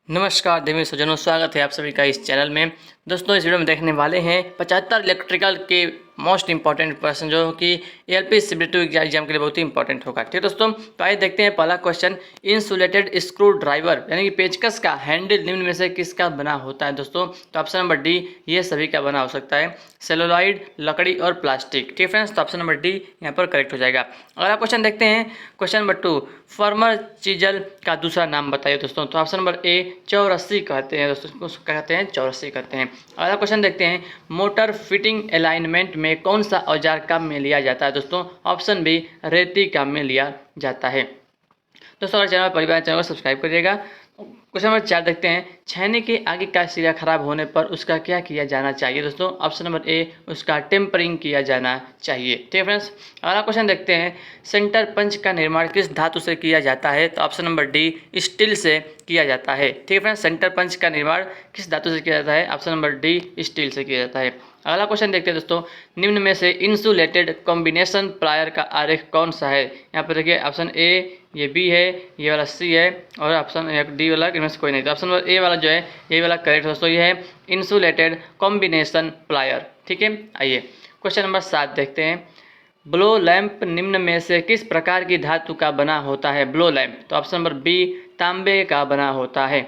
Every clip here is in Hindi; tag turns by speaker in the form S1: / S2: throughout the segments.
S1: नमस्कार देवी सज्जनों, स्वागत है आप सभी का इस चैनल में। दोस्तों, इस वीडियो में देखने वाले हैं 75 इलेक्ट्रिकल के मोस्ट इंपॉर्टेंट क्वेश्चन जो कि एलपी सिबिलिटी एग्जाम के लिए बहुत ही इंपॉर्टेंट होगा। ठीक है दोस्तों, तो आइए देखते हैं पहला क्वेश्चन। इंसुलेटेड स्क्रू ड्राइवर यानी कि पेचकस का हैंडल निम्न में से किसका बना होता है दोस्तों? तो ऑप्शन नंबर डी ये सभी का बना हो सकता है, सेलुलॉइड, लकड़ी और प्लास्टिक। ठीक है फ्रेंड्स, तो ऑप्शन नंबर डी यहाँ पर करेक्ट हो जाएगा। अगला क्वेश्चन देखते हैं, क्वेश्चन नंबर 2, फर्मर चीजल का दूसरा नाम बताइए दोस्तों। तो ऑप्शन नंबर ए चौरस्सी कहते हैं दोस्तों, इसको कहते हैं चौरस्सी कहते हैं। अगला क्वेश्चन देखते हैं, मोटर फिटिंग अलाइनमेंट में कौन सा औजार काम में लिया जाता है दोस्तों? ऑप्शन बी रेती काम में लिया जाता है। दोस्तों, अगर चैनल पर पहली बार चैनल को सब्सक्राइब करिएगा। क्वेश्चन नंबर 4 देखते हैं, छैनी के आगे का सिरा खराब होने पर उसका क्या किया जाना चाहिए दोस्तों? ऑप्शन नंबर ए उसका टेम्परिंग किया जाना चाहिए। ठीक है फ्रेंड्स, अगला क्वेश्चन देखते हैं, सेंटर पंच का निर्माण किस धातु से किया जाता है? तो ऑप्शन नंबर डी स्टील से किया जाता है। ठीक है फ्रेंड्स, सेंटर पंच का निर्माण किस धातु से किया जाता है? ऑप्शन नंबर डी स्टील से किया जाता है। अगला क्वेश्चन देखते हैं दोस्तों, निम्न में से इंसुलेटेड कॉम्बिनेशन प्लायर का आरेख कौन सा है? यहाँ पर देखिए, ऑप्शन ए ये बी है, ये वाला सी है और ऑप्शन डी वाला इनमें से कोई नहीं। तो ऑप्शन नंबर ए वाला जो है ये वाला करेक्ट दोस्तों, ये है इंसुलेटेड कॉम्बिनेशन प्लायर। ठीक है, आइए क्वेश्चन नंबर 7 देखते हैं, ब्लो लैंप निम्न में से किस प्रकार की धातु का बना होता है? ब्लो लैंप, तो ऑप्शन नंबर बी तांबे का बना होता है।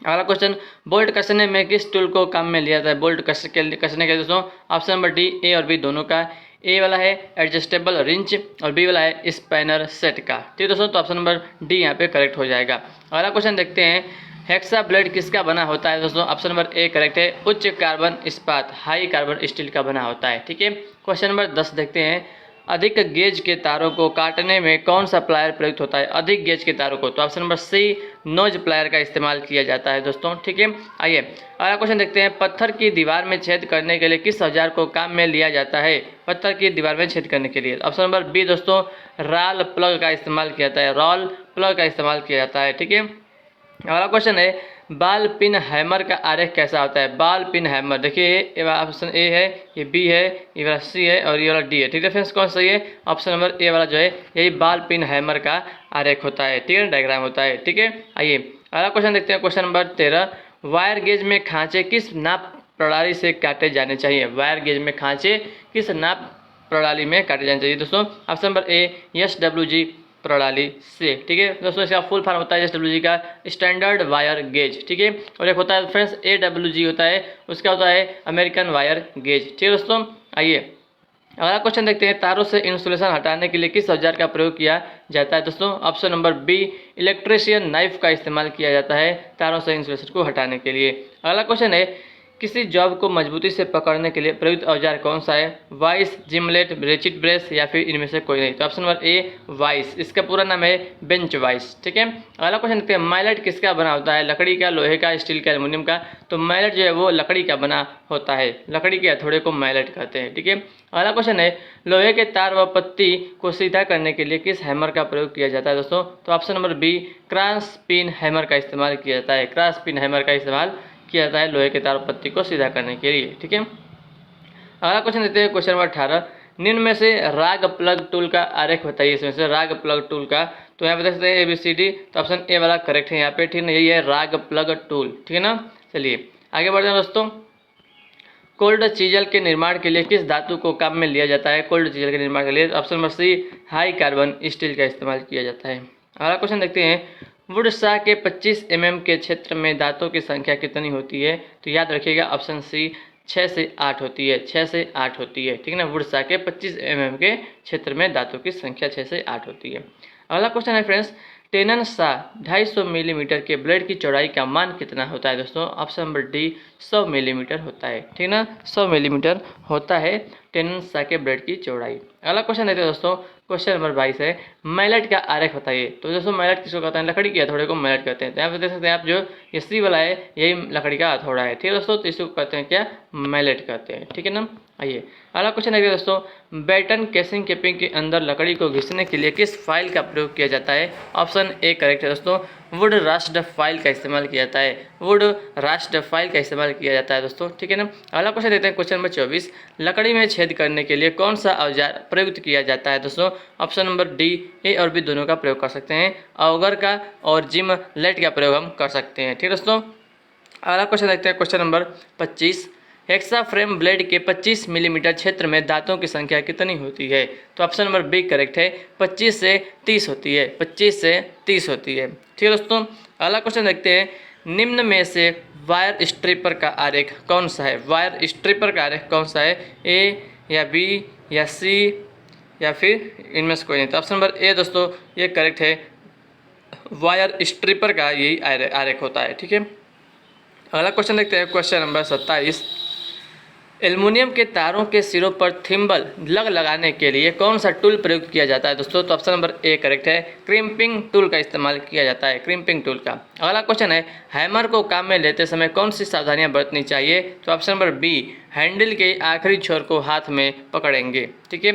S1: अगला क्वेश्चन, बोल्ट कसने में किस टूल को काम में लिया जाता है? बोल्ट कसने के दोस्तों, ऑप्शन नंबर डी ए और बी दोनों का। ए वाला है एडजस्टेबल रिंच और बी वाला है स्पैनर सेट का। ठीक है दोस्तों, तो ऑप्शन नंबर डी यहाँ पे करेक्ट हो जाएगा। अगला क्वेश्चन देखते हैं, हेक्सा ब्लेड किसका बना होता है दोस्तों? ऑप्शन नंबर ए करेक्ट है, उच्च कार्बन इस्पात हाई कार्बन स्टील का बना होता है। ठीक है, क्वेश्चन नंबर 10 देखते हैं, अधिक गेज के तारों को काटने में कौन सा प्लायर प्रयुक्त होता है? अधिक गेज के तारों को, तो option number C nose plier का इस्तेमाल किया जाता है दोस्तों। ठीक है, आइए अगला क्वेश्चन देखते हैं, पत्थर की दीवार में छेद करने के लिए किस औजार को काम में लिया जाता है? पत्थर की दीवार में छेद करने के लिए ऑप्शन नंबर बी दोस्तों राल प्लग का इस्तेमाल किया जाता है, रॉल प्लग का इस्तेमाल किया जाता है। ठीक है, अगला क्वेश्चन है, बाल पिन हैमर का आरेख कैसा होता है? बाल पिन हैमर देखिए, ये ऑप्शन ए है, ये बी है, ये वाला सी है और ये वाला डी है। ठीक है फ्रेंड्स, कौन सही है? ऑप्शन नंबर ए वाला जो है यही बाल पिन हैमर का आरेख होता है। ठीक है, डायग्राम होता है। ठीक है, आइए अगला क्वेश्चन देखते हैं, क्वेश्चन नंबर 13, वायर गेज में खांचे किस नाप प्रणाली से काटे जाने चाहिए? वायर गेज में खांचे किस नाप प्रणाली में काटे जाने चाहिए दोस्तों? ऑप्शन नंबर ए SWG प्रणाली से। ठीक है दोस्तों, इसका फुल फॉर्म होता है SWG का स्टैंडर्ड वायर गेज। ठीक है, और एक होता है फ्रेंड्स AWG होता है, उसका होता है अमेरिकन वायर गेज। ठीक है दोस्तों, आइए अगला क्वेश्चन देखते हैं, तारों से इंसुलेशन हटाने के लिए किस औजार का प्रयोग किया जाता है दोस्तों? Option number B electrician knife का इस्तेमाल किया जाता है तारों से इंसुलेशन को हटाने के लिए। अगला क्वेश्चन है, किसी जॉब को मजबूती से पकड़ने के लिए प्रयुक्त औजार कौन सा है? वाइस, जिमलेट, रेचिट ब्रेस या फिर इनमें से कोई नहीं। तो ऑप्शन नंबर ए वाइस, इसका पूरा नाम है बेंच वाइस। ठीक है, अगला क्वेश्चन देखते हैं, माइलेट किसका बना होता है? लकड़ी का, लोहे का, स्टील का, एल्युमिनियम का। तो माइलेट जो है वो लकड़ी का बना होता है, लकड़ी के हथौड़े को माइलेट कहते हैं। ठीक है, अगला क्वेश्चन है, लोहे के तार व पत्ती को सीधा करने के लिए किस हैमर का प्रयोग किया जाता है दोस्तों? तो option number B cross pin hammer का इस्तेमाल किया जाता है, क्रॉस पिन हैमर का इस्तेमाल किया जाता है लोहे के तार पत्ती को सीधा करने के लिए। ठीक है, अगला क्वेश्चन देते हैं, क्वेश्चन नंबर 18, निम्न में से राग प्लग टूल का आरेख बताइए। इसमें से राग प्लग टूल का, तो यहाँ पे देख सकते हैं ABCD, तो ऑप्शन ए वाला करेक्ट है यहाँ पे। ठीक है, यही है राग प्लग टूल। ठीक है ना, चलिए आगे बढ़ते हैं दोस्तों, कोल्ड चीजल के निर्माण के लिए किस धातु को काम में लिया जाता है? कोल्ड चीजल के निर्माण के लिए option number C high carbon steel का इस्तेमाल किया जाता है। अगला क्वेश्चन देखते हैं, वुड सॉ के 25 mm के क्षेत्र में दांतों की संख्या कितनी होती है? तो याद रखिएगा ऑप्शन सी 6 से 8 होती है, 6 से 8 होती है। ठीक है ना, वुड सॉ के 25 mm के क्षेत्र में दांतों की संख्या 6 से 8 होती है। अगला क्वेश्चन है फ्रेंड्स, टेनन सा 250 मिलीमीटर के ब्लेड की चौड़ाई का मान कितना होता है दोस्तों? ऑप्शन नंबर डी 100 मिलीमीटर होता है। ठीक ना, 100 मिलीमीटर होता है टेनन सा के ब्लेड की चौड़ाई। अगला क्वेश्चन देखते हैं दोस्तों, क्वेश्चन नंबर 22 है, मैलेट का आरेख बताइए। तो दोस्तों मैलेट किसको कहते हैं? लकड़ी के हथौड़े को मैलेट कहते हैं। तो यहाँ पे देख सकते हैं आप, जो ये सी वाला है यही लकड़ी का हथौड़ा है। ठीक है दोस्तों, तो इसको कहते हैं क्या? मैलेट कहते हैं। ठीक है ना, आइए अगला क्वेश्चन है दोस्तों, बैटन केसिंग कैपिंग के अंदर लकड़ी को घिसने के लिए किस फाइल का प्रयोग किया जाता है? ऑप्शन ए करेक्ट है दोस्तों, वुड रास्ट फाइल का इस्तेमाल किया जाता है। वुड रास्ट फाइल का इस्तेमाल किया जाता है दोस्तों, ठीक है ना। अगला क्वेश्चन देते हैं क्वेश्चन नंबर 24, लकड़ी में छेद करने के लिए कौन सा औजार प्रयुक्त किया जाता है दोस्तों? ऑप्शन नंबर डी, ए और बी दोनों का प्रयोग कर सकते हैं। ऑगर का और जिम लेट का प्रयोग हम कर सकते हैं, ठीक है दोस्तों। अगला क्वेश्चन देखते हैं question number 25, hexa frame blade के 25 मिलीमीटर क्षेत्र में दांतों की संख्या कितनी होती है? तो ऑप्शन नंबर बी करेक्ट है, 25 से 30 होती है, 25 से 30 होती है, ठीक है दोस्तों। अगला क्वेश्चन देखते हैं, निम्न में से वायर स्ट्रिपर का आरेख कौन सा है? वायर स्ट्रिपर का आरेख कौन सा है? ए या बी या सी या फिर इनमें से कोई नहीं? तो ऑप्शन नंबर ए दोस्तों ये करेक्ट है, वायर स्ट्रिपर का यही आरेख होता है, ठीक है। अगला क्वेश्चन देखते हैं क्वेश्चन नंबर 27, एल्युमिनियम के तारों के सिरों पर थिम्बल लगाने के लिए कौन सा टूल प्रयुक्त किया जाता है दोस्तों? तो ऑप्शन नंबर ए करेक्ट है, क्रिम्पिंग टूल का इस्तेमाल किया जाता है, क्रिम्पिंग टूल का। अगला क्वेश्चन है, हैमर को काम में लेते समय कौन सी सावधानियां बरतनी चाहिए? तो ऑप्शन नंबर बी, हैंडल के आखिरी छोर को हाथ में पकड़ेंगे, ठीक है।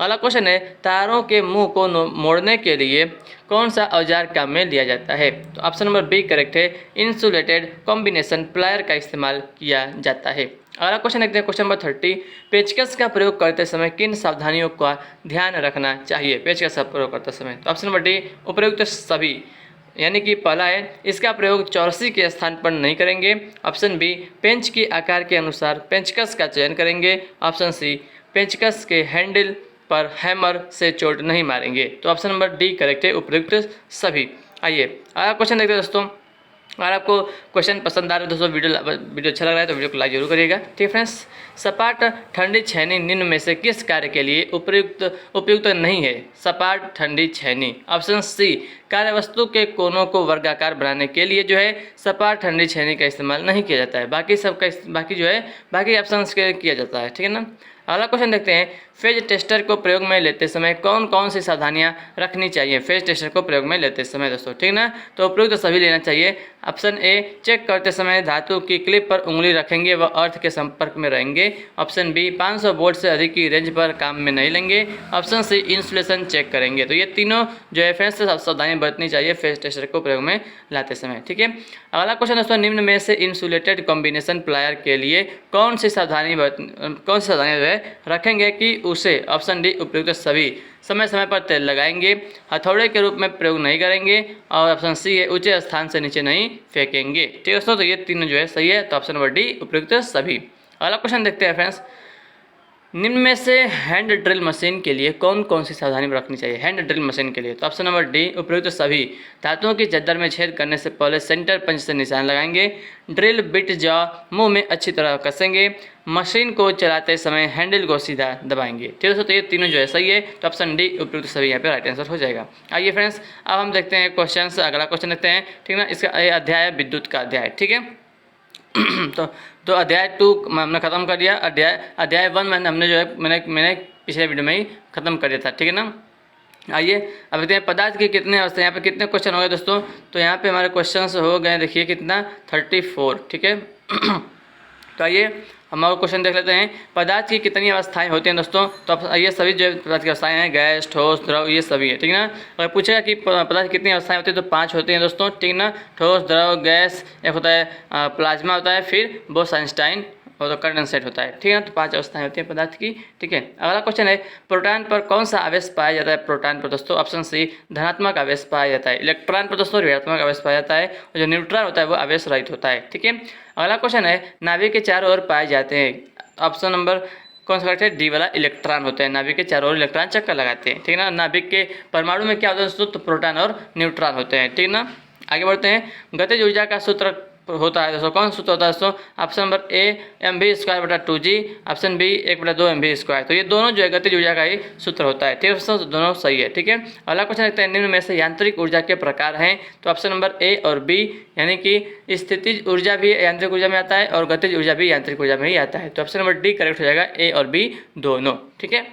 S1: अगला क्वेश्चन है, तारों के मुंह को मोड़ने के लिए कौन सा औजार काम में लिया जाता है? तो ऑप्शन नंबर बी करेक्ट है, इंसुलेटेड कॉम्बिनेशन प्लायर का इस्तेमाल किया जाता है। अगला क्वेश्चन देखते हैं क्वेश्चन नंबर 30, पेचकस का प्रयोग करते समय किन सावधानियों का ध्यान रखना चाहिए पेचकस का प्रयोग करते समय? तो ऑप्शन नंबर डी, उपयुक्त सभी, यानी कि पहला है इसका प्रयोग चौरसी के स्थान पर नहीं करेंगे। ऑप्शन बी, पेंच के आकार के अनुसार पेंचकस का चयन करेंगे। ऑप्शन सी, पेंचकस के हैंडल पर हैमर से चोट नहीं मारेंगे। तो ऑप्शन नंबर डी करेक्ट है, उपयुक्त सभी। आइए अगला क्वेश्चन देखते हैं दोस्तों। अगर आपको क्वेश्चन पसंद आ रहा है दोस्तों, वीडियो अच्छा लग रहा है तो वीडियो को लाइक जरूर करिएगा, ठीक है फ्रेंड्स। सपाट ठंडी छेनी निम्न में से किस कार्य के लिए उपयुक्त नहीं है? सपाट ठंडी छेनी। ऑप्शन सी, कार्यवस्तु के कोनों को वर्गाकार बनाने के लिए जो है सपाट ठंडी छेनी का इस्तेमाल नहीं किया जाता है, बाकी ऑप्शन के किया जाता है, ठीक है ना। अगला क्वेश्चन देखते हैं, फेज टेस्टर को प्रयोग में लेते समय कौन कौन सी सावधानियां रखनी चाहिए फेज टेस्टर को प्रयोग में लेते समय दोस्तों, ठीक ना। तो उपयुक्त सभी लेना चाहिए। ऑप्शन ए, चेक करते समय धातु की क्लिप पर उंगली रखेंगे व अर्थ के संपर्क में रहेंगे। ऑप्शन बी, 500 वोल्ट से अधिक की रेंज पर काम में नहीं लेंगे। ऑप्शन सी, इंसुलेशन चेक करेंगे। तो ये तीनों जो है फ्रेंड्स सावधानी बरतनी चाहिए फेज टेस्टर को प्रयोग में लाते समय, ठीक है। अगला क्वेश्चन दोस्तों, निम्न में से इंसुलेटेड कॉम्बिनेशन प्लायर के लिए कौन सी सावधानी रखेंगे कि उसे? ऑप्शन डी, उपयुक्त सभी, समय समय पर तेल लगाएंगे, हथौड़े के रूप में प्रयोग नहीं करेंगे, और ऑप्शन सी है, ऊंचे स्थान से नीचे नहीं फेंकेंगे, ठीक है दोस्तों। तो ये तीनों जो है सही है, तो ऑप्शन नंबर डी, उपयुक्त सभी। अगला क्वेश्चन देखते हैं फ्रेंड्स, निम्न में से हैंड ड्रिल मशीन के लिए कौन कौन सी सावधानी रखनी चाहिए हैंड ड्रिल मशीन के लिए? तो ऑप्शन नंबर डी, उपयुक्त सभी, धातुओं की चद्दर में छेद करने से पहले सेंटर पंच से निशान लगाएंगे, ड्रिल बिट जॉ मुंह में अच्छी तरह कसेंगे, मशीन को चलाते समय हैंडल को सीधा दबाएंगे, ठीक है। तो ये तीनों जो है सही है, तो ऑप्शन डी, उपयुक्त सभी यहाँ पे राइट आंसर हो जाएगा। आइए फ्रेंड्स, अब हम देखते हैं क्वेश्चन, अगला क्वेश्चन देखते हैं, ठीक ना। इसका अध्याय है विद्युत का अध्याय, ठीक है। तो अध्याय 2 हमने ख़त्म कर दिया, अध्याय 1 हमने जो है मैंने पिछले वीडियो में ही ख़त्म कर दिया था, ठीक है ना। आइए अब देखते हैं पदार्थ की कितने अवस्था, यहाँ पे कितने क्वेश्चन हो गए दोस्तों। तो यहाँ पे हमारे क्वेश्चंस हो गए, देखिए कितना 34, ठीक है। तो आइए हम और क्वेश्चन देख लेते हैं, पदार्थ की कितनी अवस्थाएं होती हैं दोस्तों। तो अब ये सभी जो पदार्थ की अवस्थाएं हैं, गैस, ठोस, द्रव, ये सभी है, ठीक है ना। अगर पूछेगा कि पदार्थ की कितनी अवस्थाएं होती है, तो 5 होती हैं दोस्तों, ठीक है ना। ठोस, द्रव, गैस, एक होता है प्लाज्मा होता है, फिर बोस-आइंस्टाइन और तो कंडेंसेट होता है, ठीक है ना। तो 5 अवस्थाएं होती हैं पदार्थ की, ठीक है। अगला क्वेश्चन है, प्रोटॉन पर कौन सा आवेश पाया जाता है? प्रोटॉन पर दोस्तों ऑप्शन सी, धनात्मक आवेश पाया जाता है। इलेक्ट्रॉन पर दोस्तों ऋणात्मक आवेश पाया जाता है, और जो न्यूट्रॉन होता है वो आवेश रहित होता है, ठीक है। अगला क्वेश्चन है, नाभिक के चारों ओर पाए जाते हैं, ऑप्शन नंबर कौन सा करेक्ट है? डी वाला, इलेक्ट्रॉन होते हैं, नाभिक के चारों ओर इलेक्ट्रॉन चक्कर लगाते हैं, ठीक है ना। नाभिक के परमाणु में क्या होता है दोस्तों? तो प्रोटॉन और न्यूट्रॉन होते हैं, ठीक है ना। आगे बढ़ते हैं, गतिज ऊर्जा का सूत्र होता है दोस्तों, कौन सूत्र होता है दोस्तों? Option number A, mv²/2g, option B 1/2 mv²। तो ये दोनों जो है गतिज ऊर्जा का ही सूत्र होता है, ठीक है दोस्तों, दोनों सही है, ठीक है। अगला क्वेश्चन देखते हैं, निम्न में से यांत्रिक ऊर्जा के प्रकार हैं? तो ऑप्शन नंबर ए और बी, यानी कि स्थितिज ऊर्जा भी यांत्रिक ऊर्जा में आता है और गतिज ऊर्जा भी यांत्रिक ऊर्जा में ही आता है। तो ऑप्शन नंबर डी करेक्ट हो जाएगा, ए और बी दोनों, ठीक है।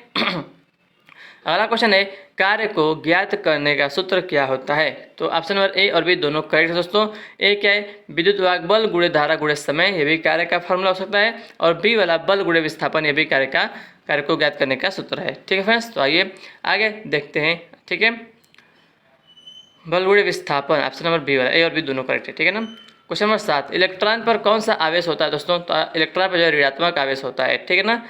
S1: अगला क्वेश्चन है कार्य को ज्ञात करने का सूत्र क्या होता है। तो ऑप्शन नंबर ए और बी दोनों करेक्ट है दोस्तों। ए क्या है, विद्युत वाहक बल गुणे धारा गुणे समय, ये भी कार्य का फॉर्मूला हो सकता है। और बी वाला बल गुणे विस्थापन, ये भी कार्य को ज्ञात करने का सूत्र है। ठीक है फ्रेंड्स, तो आइए आगे देखते हैं। ठीक है, बल गुणे विस्थापन ऑप्शन नंबर बी वाला, ए और बी दोनों करेक्ट है। ठीक है ना। क्वेश्चन नंबर 7, इलेक्ट्रॉन पर कौन सा आवेश होता है दोस्तों। तो इलेक्ट्रॉन पर जो है ऋणात्मक आवेश होता है। ठीक है ना।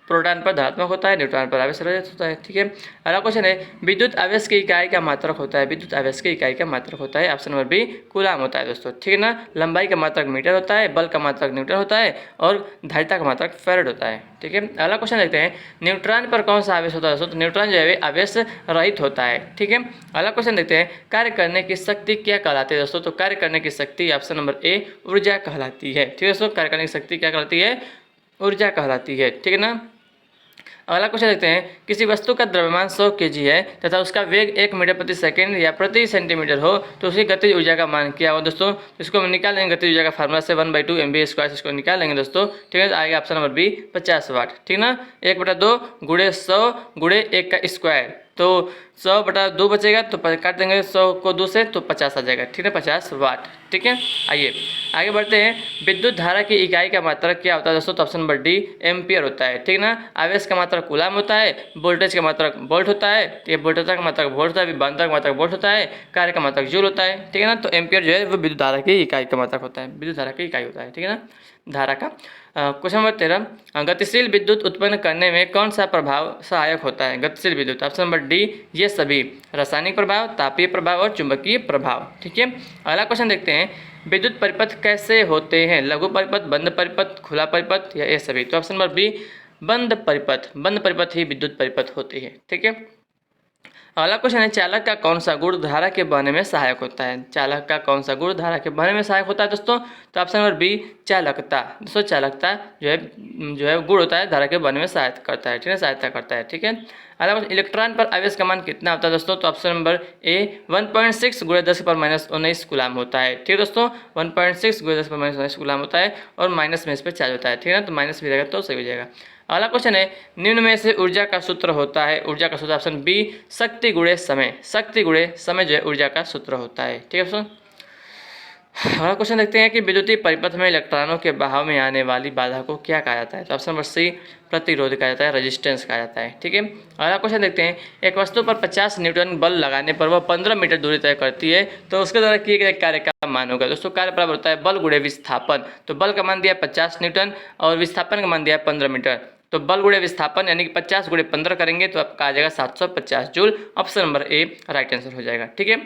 S1: प्रोटॉन पर धनात्मक होता है, न्यूट्रॉन पर आवेश रहित होता है। ठीक है। अगला क्वेश्चन है विद्युत आवेश की इकाई का मात्रक होता है। विद्युत आवेश की इकाई का मात्रक होता है ऑप्शन नंबर बी कूलाम होता है दोस्तों। ठीक है ना। लंबाई का मात्रक मीटर होता है, बल का मात्रक न्यूटन होता है और धारिता का मात्रक फैराड होता है। ठीक है। अगला क्वेश्चन देखते हैं न्यूट्रॉन पर कौन सा आवेश होता है दोस्तों। तो न्यूट्रॉन जो है आवेश रहित होता है। ठीक है। अगला क्वेश्चन देखते हैं कार्य करने की शक्ति क्या कहलाती है दोस्तों। तो कार्य करने की शक्ति ऑप्शन नंबर ए ऊर्जा कहलाती है। ठीक है दोस्तों, कार्य करने की शक्ति क्या कहलाती है, ऊर्जा कहलाती है। ठीक है ना। अगला क्वेश्चन देखते हैं किसी वस्तु का द्रव्यमान 100 kg है तथा उसका वेग 1 मीटर प्रति सेकंड या प्रति सेंटीमीटर हो तो उसकी गतिज ऊर्जा का मान क्या हो दोस्तों। तो इसको हम निकाल लेंगे गतिज ऊर्जा का फार्मूला से 1/2 mv², इसको निकाल लेंगे दोस्तों। ठीक है, आएगा ऑप्शन नंबर बी 50 वाट। ठीक ना। 1/2 गुणे 100 गुणे 1 का स्क्वायर, तो 100/2 बचेगा तो काट देंगे 100 को 2 से तो 50 आ जाएगा। ठीक है, 50 वाट। ठीक है, आइए आगे बढ़ते हैं। विद्युत धारा की इकाई का मात्रक क्या होता है दोस्तों। तो ऑप्शन नंबर डी एम्पियर होता है। ठीक ना। आवेश का मात्रक कूलाम होता है, वोल्टेज का मात्रक वोल्ट होता है, ये वोल्टता का मात्रक वोल्ट होता है, विभवांतर का मात्रक वोल्ट होता है, कार्य का मात्रक जूल होता है। ठीक है ना। तो एम्पियर जो है वो विद्युत धारा की इकाई का मात्रक होता है, विद्युत धारा की इकाई होता है। ठीक है ना, धारा का। क्वेश्चन नंबर 13, गतिशील विद्युत उत्पन्न करने में कौन सा प्रभाव सहायक होता है। गतिशील विद्युत ऑप्शन नंबर डी ये सभी, रासायनिक प्रभाव, तापीय प्रभाव और चुंबकीय प्रभाव। ठीक है। अगला क्वेश्चन देखते हैं विद्युत परिपथ कैसे होते हैं। लघु परिपथ, बंद परिपथ, खुला परिपथ या ये सभी। तो ऑप्शन नंबर बी बंद परिपथ, बंद परिपथ ही विद्युत परिपथ होती है। ठीक है। अगला क्वेश्चन है चालक का कौन सा गुण धारा के बहने में सहायक होता है। चालक का कौन सा गुण धारा के बहने में सहायक होता है दोस्तों। तो ऑप्शन नंबर बी चालकता। दोस्तों चालकता जो है गुण होता है धारा के बहने में सहायता करता है। ठीक है, सहायता करता है। ठीक है। अगला क्वेश्चन इलेक्ट्रॉन पर आवेश का मान कितना होता है दोस्तों। तो ऑप्शन नंबर ए 1.6 × 10⁻19 कूलाम होता है। ठीक है दोस्तों, 1.6 × 10⁻19 कूलाम होता है और माइनस में इस पर चार्ज होता है। ठीक है ना, तो माइनस भी रहेगा तो सही हो जाएगा। अगला क्वेश्चन है निम्न में से ऊर्जा का सूत्र होता है। ऊर्जा का सूत्र ऑप्शन बी शक्ति गुणे समय, शक्ति गुणे समय जो है ऊर्जा का सूत्र होता है। ठीक है दोस्तों। अगला क्वेश्चन देखते हैं कि विद्युतीय परिपथ में इलेक्ट्रॉनों के बहाव में आने वाली बाधा को क्या कहा जाता है। तो ऑप्शन नंबर सी प्रतिरोध कहा जाता है, रेजिस्टेंस कहा जाता है। ठीक है। अगला क्वेश्चन देखते हैं एक वस्तु पर 50 न्यूटन बल लगाने पर वह 15 मीटर दूरी तय करती है तो उसके द्वारा किए गए कार्य का मान होगा। दोस्तों कार्य बराबर होता है बल गुणे विस्थापन। तो बल का मान दिया 50 न्यूटन और विस्थापन का मान दिया 15 मीटर। तो बल गुणे विस्थापन यानी कि 50 × 15 करेंगे तो आपका आ जाएगा 750 जूल। ऑप्शन नंबर ए राइट आंसर हो जाएगा। ठीक है।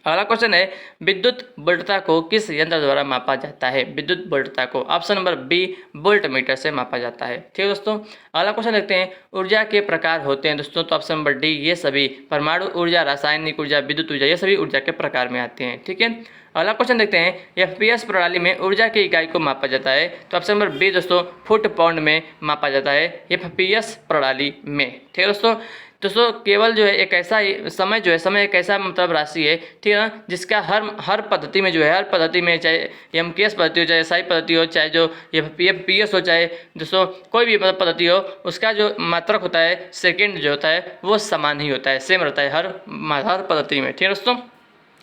S1: अगला क्वेश्चन है विद्युत वोल्टता को किस यंत्र द्वारा मापा जाता है। विद्युत वोल्टता को option number B voltmeter से मापा जाता है। ठीक है दोस्तों। अगला क्वेश्चन देखते हैं ऊर्जा के प्रकार होते हैं दोस्तों। तो ऑप्शन नंबर डी ये सभी, परमाणु ऊर्जा, रासायनिक ऊर्जा, विद्युत ऊर्जा, ये सभी ऊर्जा के प्रकार में आते हैं। ठीक है। अगला क्वेश्चन देखते हैं एफपीएस प्रणाली में ऊर्जा की इकाई को मापा जाता है। तो ऑप्शन नंबर बी दोस्तों फुट पाउंड में मापा जाता है एफपीएस प्रणाली में। ठीक है दोस्तों केवल जो है एक ऐसा समय जो है, समय एक ऐसा मतलब राशि है, ठीक है ना, जिसका हर पद्धति में जो है, हर पद्धति में चाहे एमकेएस पद्धति हो, चाहे एसआई पद्धति हो, चाहे जो एफपीएस हो, चाहे दोस्तों कोई भी मतलब पद्धति हो, उसका जो मात्रक होता है सेकेंड जो होता है वो समान ही होता है, सेम रहता है हर पद्धति में। ठीक है दोस्तों,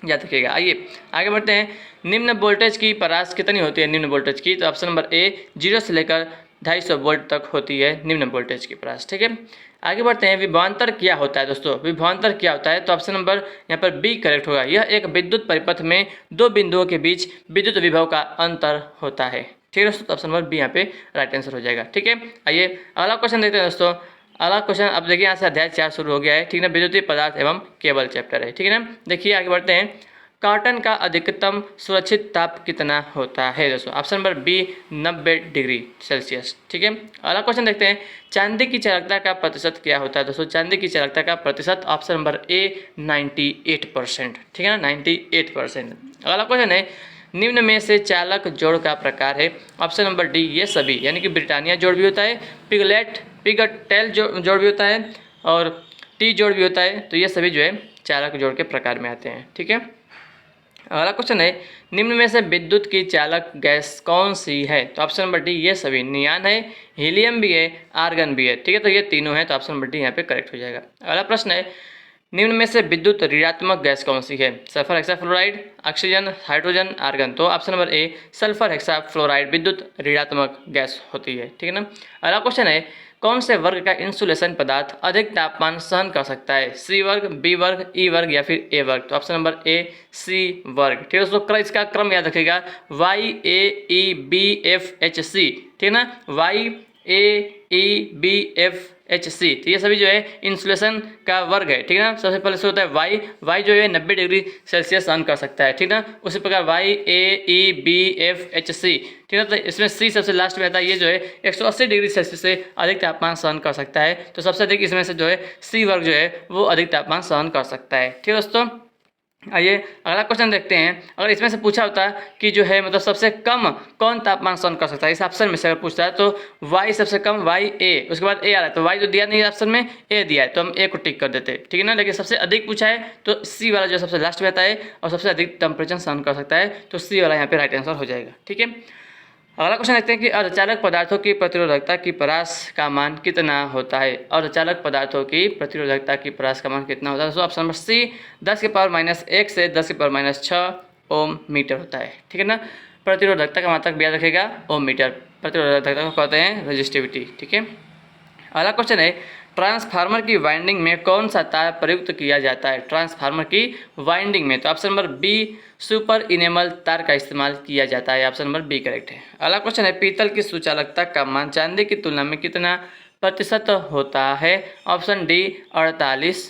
S1: याद रखिएगा। आइए आगे बढ़ते हैं। निम्न वोल्टेज की परास कितनी होती है निम्न वोल्टेज की। तो ऑप्शन नंबर ए 0 से लेकर 250 वोल्ट तक होती है निम्न वोल्टेज की परास। ठीक है। आगे बढ़ते हैं विभवांतर क्या होता है दोस्तों। विभवांतर क्या होता है। तो ऑप्शन नंबर यहाँ पर बी करेक्ट होगा। यह एक विद्युत परिपथ में दो बिंदुओं के बीच विद्युत विभव का अंतर होता है। ठीक है दोस्तों, ऑप्शन नंबर बी यहाँ पे राइट आंसर हो जाएगा। ठीक है। आइए अगला क्वेश्चन देखते हैं दोस्तों। अगला क्वेश्चन अब देखिए यहाँ से अध्याय 4 शुरू हो गया है। ठीक है ना, विद्युतीय पदार्थ एवं केबल चैप्टर है। ठीक है ना, देखिए आगे बढ़ते हैं। कॉटन का अधिकतम सुरक्षित ताप कितना होता है दोस्तों। Option number B 90 degree Celsius. ठीक है। अगला क्वेश्चन देखते हैं चांदी की चालकता का प्रतिशत क्या होता है दोस्तों। चांदी की चालकता का प्रतिशत ऑप्शन नंबर ए 98%। ठीक है ना, 98%। अगला क्वेश्चन है निम्न में से चालक जोड़ का प्रकार है। ऑप्शन नंबर डी ये सभी, यानी कि ब्रिटानिया जोड़ भी होता है, पिगटेल जोड़ भी होता है और टी जोड़ भी होता है। तो ये सभी जो है चालक जोड़ के प्रकार में आते हैं। ठीक है। अगला क्वेश्चन है, निम्न में से विद्युत की चालक गैस कौन सी है? तो ऑप्शन नंबर डी ये सभी, नियान है, हीलियम भी है, आर्गन भी है। ठीक है, तो ये तीनों है, तो ऑप्शन नंबर डी यहाँ पे करेक्ट हो जाएगा। अगला प्रश्न है, निम्न में से विद्युत ऋणात्मक गैस कौन सी है? Sulphur hexafluoride, oxygen, hydrogen, argon. तो option number A sulphur hexafluoride विद्युत ऋणात्मक गैस होती है। ठीक है ना। अगला क्वेश्चन है, कौन से वर्ग का इंसुलेशन पदार्थ अधिक तापमान सहन कर सकता है? सी वर्ग, बी वर्ग, ई वर्ग या फिर ए वर्ग? तो ऑप्शन नंबर ए सी वर्ग। ठीक है दोस्तों, इसका क्रम याद रखिएगा, Y A E B F H C. ठीक है ना, Y A E B F H C. तो ये सभी जो है इंसुलेशन का वर्ग है। ठीक है ना, सबसे पहले से होता है वाई, वाई जो है 90 डिग्री सेल्सियस सहन कर सकता है। ठीक है ना, उसी प्रकार Y A E B F H C. ठीक है, तो इसमें सी सबसे लास्ट में आता है, ये जो है 180 डिग्री सेल्सियस से अधिक तापमान सहन कर सकता है। तो सबसे अधिक इसमें से जो है सी वर्ग जो है वो अधिक तापमान सहन कर सकता है। ठीक है दोस्तों, आइए अगला क्वेश्चन देखते हैं। अगर इसमें से पूछा होता कि जो है मतलब सबसे कम कौन तापमान सहन कर सकता है, इस ऑप्शन में से अगर पूछता है तो वाई सबसे कम, वाई ए, उसके बाद ए आ रहा है, तो वाई तो दिया नहीं है ऑप्शन में, ए दिया है, तो हम ए को टिक कर देते हैं। ठीक है ना, लेकिन सबसे अधिक पूछा है तो सी वाला जो सबसे लास्ट में आता है और सबसे अधिक टेम्परेचर सहन कर सकता है, तो सी वाला यहाँ पे राइट आंसर हो जाएगा। ठीक है, अगला क्वेश्चन देखते हैं कि अर्धचालक पदार्थों की प्रतिरोधकता की परास का मान कितना होता है? अर्धचालक पदार्थों की प्रतिरोधकता की परास का मान कितना होता है? तो ऑप्शन नंबर सी 10 की पावर -1 से 10 की पावर -6 ओम मीटर होता है। ठीक है ना, प्रतिरोधकता का मात्रक याद रखेगा, ओम मीटर। प्रतिरोधकता को कहते हैं रेजिस्टिविटी। ठीक है, अगला क्वेश्चन है, ट्रांसफार्मर की वाइंडिंग में कौन सा तार प्रयुक्त किया जाता है? ट्रांसफार्मर की वाइंडिंग में, तो option number be super enamel तार का इस्तेमाल किया जाता है। ऑप्शन नंबर बी करेक्ट है। अगला क्वेश्चन है, पीतल की सुचालकता का मान चांदी की तुलना में कितना प्रतिशत होता है? Option D 48,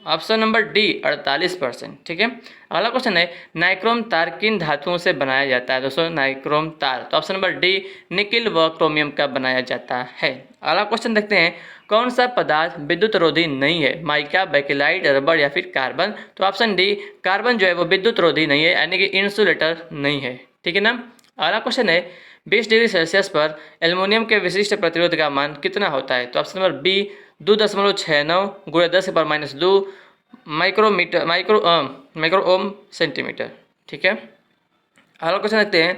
S1: option number D 48%। ठीक है, अगला क्वेश्चन है, नाइक्रोम तार किन धातुओं से बनाया जाता है? दोस्तों नाइक्रोम तार, तो ऑप्शन नंबर डी निकिल व क्रोमियम का बनाया जाता है। अगला क्वेश्चन देखते हैं, कौन सा पदार्थ विद्युत रोधी नहीं है? माइका, बेकेलाइट, रबर या फिर कार्बन? तो ऑप्शन डी कार्बन जो है वो विद्युत रोधी नहीं है, यानी कि इंसुलेटर नहीं है। ठीक है ना। अगला क्वेश्चन है, 20 डिग्री सेल्सियस पर एल्युमिनियम के विशिष्ट प्रतिरोध का मान कितना होता है? तो ऑप्शन नंबर बी 2.69 गुणा 10 की power -2 micrometre micro ohm centimetre. ठीक है, अगला क्वेश्चन देखते हैं,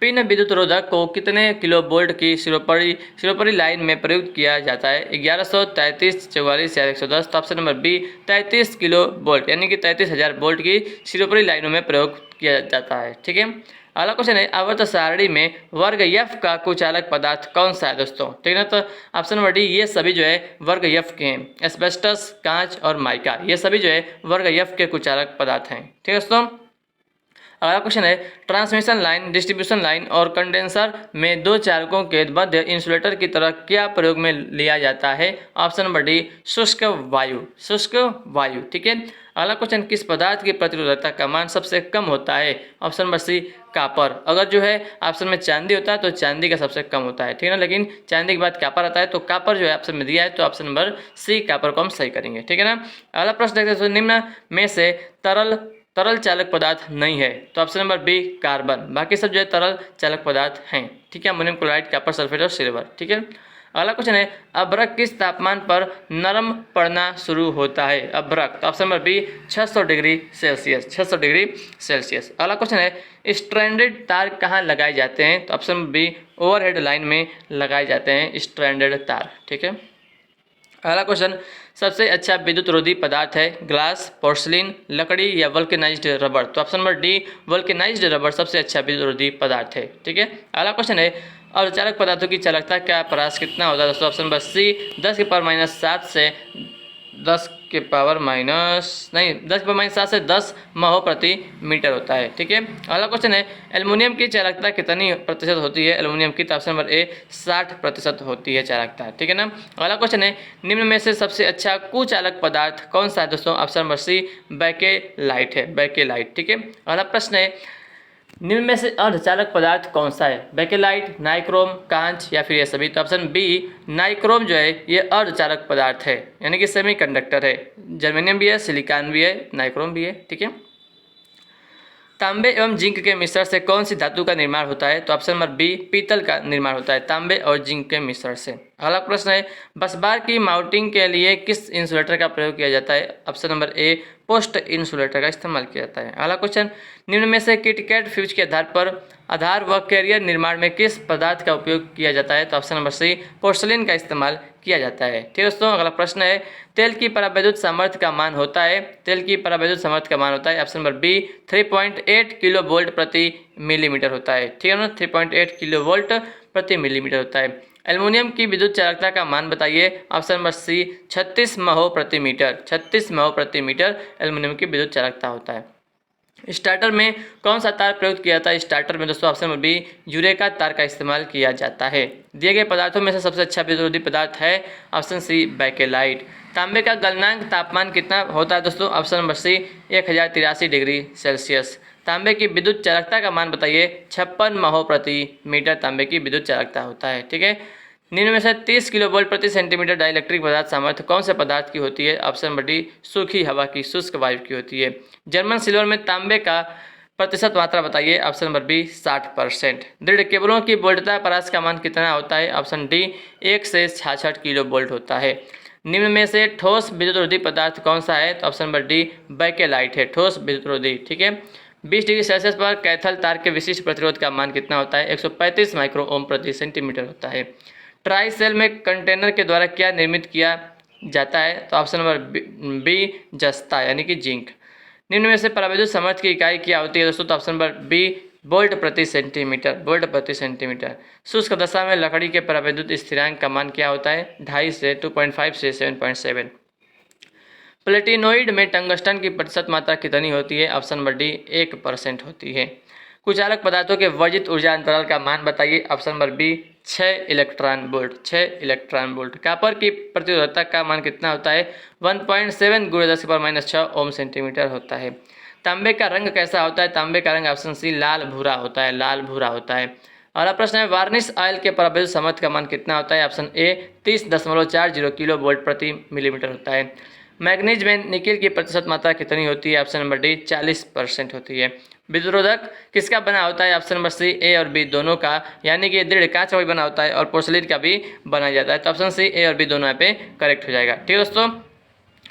S1: पिन विद्युत रोधक को कितने किलो वोल्ट की सिरोपरी लाइन में प्रयुक्त किया जाता है? 1100, 33, 44 या 110? तो option number B 33 kilovolt, यानी कि 33,000 वोल्ट की सिरोपरी लाइनों में प्रयोग किया जाता है। ठीक है, अगला क्वेश्चन है, आवर्त सारणी में वर्ग एफ का कुचालक पदार्थ कौन सा है? दोस्तों ठीक है ना, तो ऑप्शन नंबर डी ये सभी जो है वर्ग एफ के हैं, एस्बेस्टस, कांच और माइका, ये सभी जो है वर्ग एफ के कुचालक पदार्थ हैं। ठीक है दोस्तों, अगला क्वेश्चन है, ट्रांसमिशन लाइन, डिस्ट्रीब्यूशन लाइन और कंडेंसर में दो चालकों के मध्य इंसुलेटर की तरह क्या प्रयोग में लिया जाता है? ऑप्शन नंबर डी शुष्क वायु, शुष्क वायु। ठीक है, अगला क्वेश्चन, किस पदार्थ की प्रतिरोधकता का मान सबसे कम होता है? Option number C copper. अगर जो है ऑप्शन में चांदी होता है तो चांदी का सबसे कम होता है। ठीक है ना, लेकिन चांदी के बाद कापर आता है, तो कापर जो है ऑप्शन में दिया है, तो ऑप्शन नंबर सी कापर को हम सही करेंगे। ठीक है ना। अगला प्रश्न देखते हैं, निम्न में से तरल चालक पदार्थ नहीं है? तो ऑप्शन नंबर बी कार्बन, बाकी सब जो है तरल चालक पदार्थ हैं। ठीक है, अमोनियम क्लोराइड, कॉपर सल्फेट और सिल्वर। ठीक है, अगला क्वेश्चन है, अभ्रक किस तापमान पर नरम पड़ना शुरू होता है? अभ्रक, तो option number B 600 degree Celsius, 600 degree Celsius. अगला क्वेश्चन है, स्ट्रैंडेड तार कहाँ लगाए जाते हैं? तो ऑप्शन बी ओवरहेड लाइन में लगाए जाते हैं स्ट्रैंडेड तार। ठीक है, अगला क्वेश्चन, सबसे अच्छा विद्युत रोधी पदार्थ है? ग्लास, पोर्सलिन, लकड़ी या वल्केनाइज्ड रबर? तो option number D vulcanised rubber सबसे अच्छा विद्युत रोधी पदार्थ है। ठीक है, अगला क्वेश्चन है, अर्धचालक पदार्थों की चालकता का परास कितना होता है? दोस्तों ऑप्शन नंबर सी 10 की पावर -7 से 10 के पावर -7 से 10 महो प्रति मीटर होता है। ठीक है, अगला क्वेश्चन है, एल्युमिनियम की चालकता कितनी प्रतिशत होती है? एल्युमिनियम की, तो ऑप्शन नंबर ए 60% होती है चालकता। ठीक है ना। अगला क्वेश्चन है, निम्न में से सबसे अच्छा कुचालक पदार्थ कौन सा है? दोस्तों ऑप्शन नंबर सी बेकेलाइट है, बेकेलाइट। ठीक है, अगला प्रश्न है, निम्न में से अर्धचालक पदार्थ कौन सा है? बेकेलाइट, नाइक्रोम, कांच या फिर ये सभी? तो ऑप्शन बी नाइक्रोम जो है ये अर्धचालक पदार्थ है, यानी कि सेमीकंडक्टर है। जर्मेनियम भी है, सिलिकॉन भी है, नाइक्रोम भी है। ठीक है, तांबे एवं जिंक के मिश्रण से कौन सी धातु का निर्माण होता है? तो ऑप्शन नंबर बी पीतल का निर्माण होता है, तांबे और जिंक के मिश्रण से। अगला प्रश्न है, बस बार की माउंटिंग के लिए किस इंसुलेटर का प्रयोग किया जाता है? ऑप्शन नंबर ए, पोस्ट इंसुलेटर का इस्तेमाल किया जाता है। अगला क्वेश्चन, निम्न में से किटकैट फ्यूज के आधार व कैरियर निर्माण में किस पदार्थ का उपयोग किया जाता है? तो ऑप्शन नंबर सी, पोर्सलिन का इस्तेमाल किया जाता है। ठीक है दोस्तों, अगला प्रश्न है, तेल की परावैद्युत सामर्थ्य का मान होता है? तेल की परावैद्युत सामर्थ्य का मान होता है option number B, 3.8 kilovolt प्रति मिलीमीटर होता है। ठीक है ना, 3.8 किलो वोल्ट प्रति मिलीमीटर होता है। एल्युमिनियम की विद्युत चालकता का मान बताइए? ऑप्शन नंबर सी, 36 महो प्रति मीटर। 36 महो प्रति मीटर एल्युमिनियम की विद्युत चालकता होता है। स्टार्टर में कौन सा तार प्रयुक्त किया जाता है? स्टार्टर में दोस्तों ऑप्शन नंबर बी, यूरेका तार का इस्तेमाल किया जाता है। दिए गए पदार्थों में से सबसे अच्छा विद्युत पदार्थ है ऑप्शन सी, बैकेलाइट। तांबे का गलनांक तापमान कितना होता है दोस्तों? Option number C, 1083 degree Celsius. तांबे की विद्युत चालकता का मान बताइए? 56 महो प्रति मीटर तांबे की विद्युत चालकता होता है। ठीक है, निम्न में से 30 किलो वोल्ट प्रति सेंटीमीटर डाइलेक्ट्रिक पदार्थ सामर्थ्य कौन से पदार्थ की होती है? ऑप्शन नंबर डी, सूखी हवा की, शुष्क वायु की होती है। जर्मन सिल्वर में तांबे का प्रतिशत मात्रा बताइए? Option number B, 60%। दृढ़ केबलों की वोल्टता परास का मान कितना होता है? ऑप्शन डी, 1 से 66 किलो वोल्ट होता है। निम्न में से ठोस विद्युतरोधी पदार्थ कौन सा है? तो ऑप्शन नंबर डी, बैकेलाइट है, ठोस विद्युतरोधी। ठीक है, 20 डिग्री सेल्सियस पर कैथल तार के विशिष्ट प्रतिरोध का मान कितना होता है? 135 माइक्रो ओम प्रति सेंटीमीटर होता है। ट्राई सेल में कंटेनर के द्वारा क्या निर्मित किया जाता है? तो ऑप्शन नंबर बी, जस्ता यानी कि जिंक। निम्न में से परावैद्युत सामर्थ्य की इकाई क्या होती है दोस्तों? तो ऑप्शन नंबर बी, वोल्ट प्रति सेंटीमीटर। वोल्ट प्रति सेंटीमीटर। शुष्क दशा में लकड़ी के परावैद्युत स्थिरांक का मान क्या होता है? 2.5 से 2.5 से 7.7। प्लेटिनोइड में टंगस्टन की प्रतिशत मात्रा कितनी होती है? ऑप्शन नंबर डी, 1% होती है। कुचालक पदार्थों के वर्जित ऊर्जा अंतराल का मान बताइए? Option number B, 6 electron volt. 6 electron volt. Copper की प्रतिरोधकता का मान कितना होता है? 1.7 × 10⁻⁶ ओम सेंटीमीटर होता है। तांबे का रंग कैसा होता है? तांबे का रंग ऑप्शन सी, लाल भूरा होता है। लाल भूरा होता है। अगला प्रश्न है, वार्निश ऑयल के परावैद्युत सामर्थ्य का मान कितना होता है? ऑप्शन ए, 30.40 किलो वोल्ट प्रति मिलीमीटर होता है। मैग्नीज में निकेल की प्रतिशत मात्रा कितनी होती है? ऑप्शन नंबर डी, 40% होती है। विद्युतरोधक किसका बना होता है? ऑप्शन नंबर सी, ए और बी दोनों का, यानी कि दृढ़ कांच का भी बना होता है और पोर्सलिन का भी बनाया जाता है। तो ऑप्शन सी, ए और बी दोनों यहाँ पे करेक्ट हो जाएगा। ठीक है दोस्तों,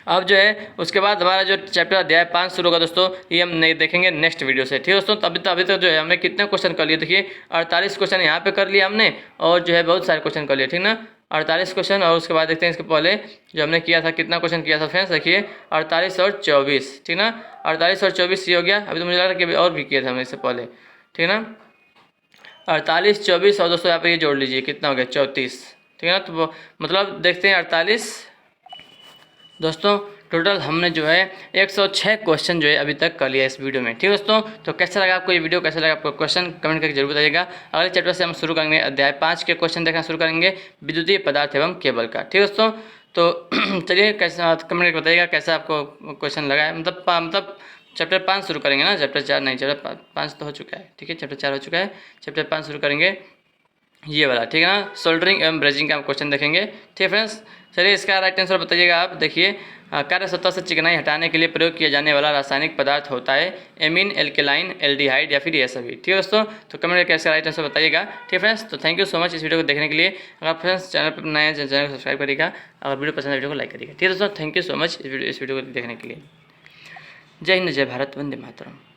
S1: अब जो है उसके बाद हमारा जो चैप्टर अध्याय 5 शुरू होगा दोस्तों, ये हम नहीं देखेंगे नेक्स्ट वीडियो से। ठीक है दोस्तों, अभी तक जो है हमने कितने क्वेश्चन कर लिए? देखिए 48 क्वेश्चन यहाँ पे कर लिया हमने, और जो है बहुत सारे क्वेश्चन कर लिए। ठीक ना, 48 क्वेश्चन। और उसके बाद देखते हैं इसके पहले जो हमने किया था, कितना क्वेश्चन किया था फ्रेंड्स, देखिए 48 और 24। ठीक ना, 48 और 24 ये हो गया। अभी तो मुझे लग रहा है कि अभी और भी किए थे हमने इससे पहले। ठीक है ना, 48, 24 और दोस्तों यहाँ पर ये जोड़ लीजिए, कितना हो गया? 34। ठीक है ना, तो मतलब देखते हैं 48 दोस्तों, टोटल हमने जो है 106 क्वेश्चन जो है अभी तक कर लिया इस वीडियो में। ठीक है दोस्तों, तो कैसा लगा आपको ये वीडियो, कैसा लगा आपको क्वेश्चन, कमेंट करके जरूर बताइएगा। अगले चैप्टर से हम शुरू करेंगे अध्याय 5 के क्वेश्चन देखना शुरू करेंगे, विद्युतीय पदार्थ एवं केबल का। ठीक है दोस्तों, तो चलिए कैसा कमेंट करके बताइएगा कैसा आपको क्वेश्चन लगा है। मतलब चैप्टर 5 शुरू करेंगे ना, चैप्टर 4 नहीं, चैप्टर 5 तो हो चुका है। ठीक है, चैप्टर 4 हो चुका है, चैप्टर 5 शुरू करेंगे ये वाला। ठीक है ना, सोल्डरिंग एवं ब्रेजिंग का हम क्वेश्चन देखेंगे। ठीक है फ्रेंड्स, चलिए इसका राइट आंसर बताइएगा आप। देखिए, कार्य सतह से चिकनाई हटाने के लिए प्रयोग किया जाने वाला रासायनिक पदार्थ होता है एमीन, एल्केलाइन, एल्डिहाइड या फिर ये सभी। ठीक है दोस्तों, तो कमेंट करके इसका राइट आंसर बताइएगा। ठीक है फ्रेंड्स, तो थैंक यू सो मच इस वीडियो को देखने के लिए। अगर फ्रेंड्स चैनल पर नए हैं चैनल को सब्सक्राइब करिएगा, अगर वीडियो पसंद है वीडियो को लाइक करिएगा। ठीक है दोस्तों, थैंक यू सो मच इस वीडियो को देखने के लिए। जय हिंद, जय भारत, वंदे मातरम।